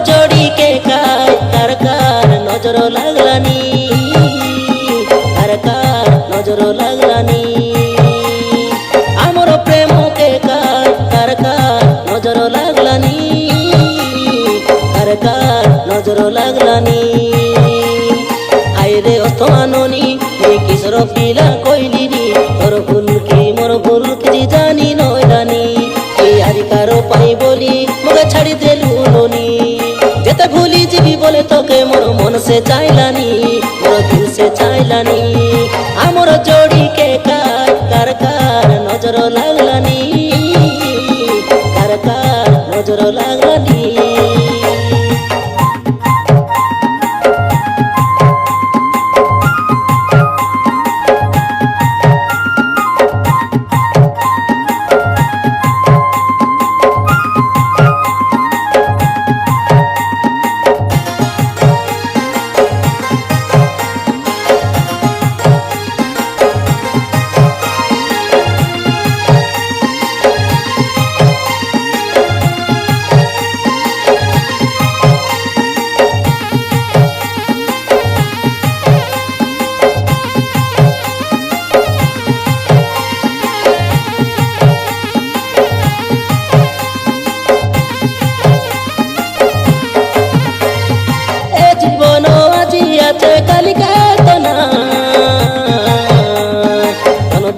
जोड़ी के काय कार कार नजर लागलानी कार कार नजर लागलानी आमर प्रेम के काय कार कार नजर लागलानी कार कार नजर लागलानी आइरे अस्तमाननी ए किसर पिला कइलिनी तोर भूल की मोर भूल की जानी नइलानी ए आरिकारो पाई बोली मगे छाड़ी देलु लोनी जेते भूली जीवी बोले तोके मोर मन से चाइलानी मोर दिल से चाइलानी आमर जोड़ी के कार कार कार नजर लागलानी कार कार नजर लागलानी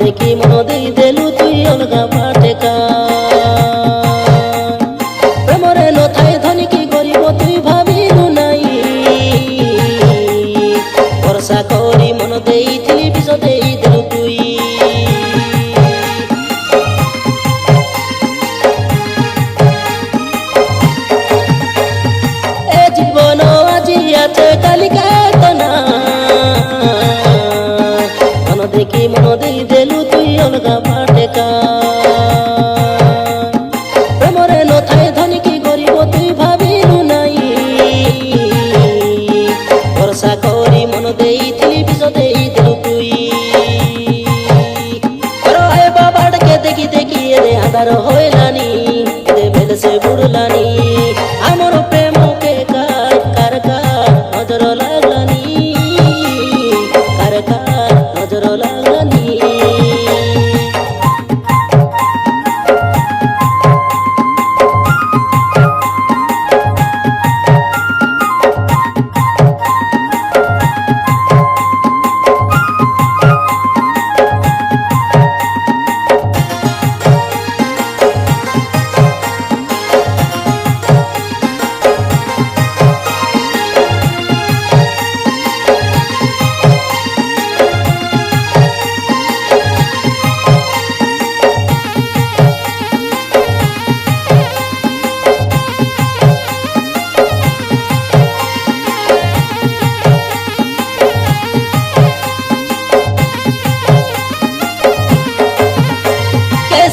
देखी मन दे देलु तुई अलगा बाटेका प्रेमरे न थाए धनी की गरीब तुई भाबिलु नाई भरसा करी मन देइथिली विष देइ देलु तुई ए जीवन আজি আছে কালিকা तना देखी मन दे देलु तुई अलगा बाटेका प्रेमरे न थाए धनी की गरीब तुई भाबिलु नाई भरसा करी मन देइथिली विष देइ देलु तुई करो आए बाबाड़ के देखी देखी रे आधार होइलानी दे बेल से बुड़लानी आमर प्रेम के कार कार कार नजर लागलानी कार कार नजर लागलानी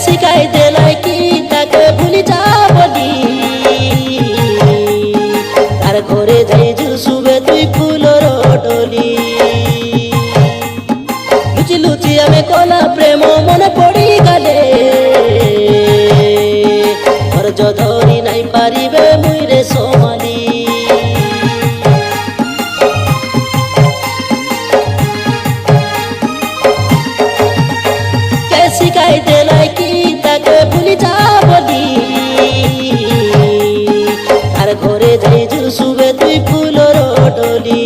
सिखाई देलाई कि ताके भूली जा बोली तार घरे जाई जुसुबे तुई फूलर डोली लुचि लुचि आमे कला प्रेम मन पड़ी गले धैर्य धरी नाई पारिबे मुई रे सोमाली सिखाई देलाई कि ताके भूली जा बोली तार घरे जाई जुसुबे तुई फूलर डोली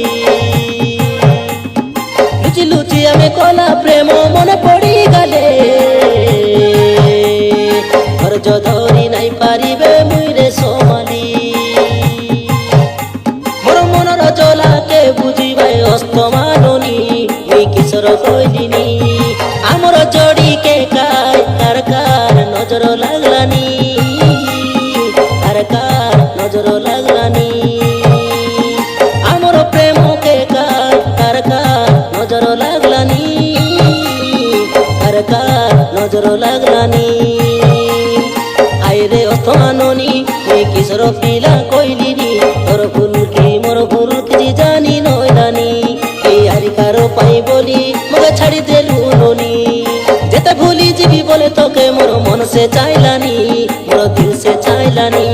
लुचि लुचि आमे कला प्रेम मन पड़ी गले धैर्य धरी नाई पारिबे मुई रे सोमाली। নজর লাগলানি আমার প্রেমকে কার কার কার নজর লাগলানি কার কার নজর লাগলানি আইরে অস্থাননি এই কিশোর পিলা কইলিনি তোর ভুল কি মোর ভুল কি জানি নইলানি এই আরিকারো পাই বলি মগে ছাড়ি দেলু ননি যেতে ভুলি যাবি বলে তোকে মোর মন সে চাইলানি মোর দিল সে চাইলানি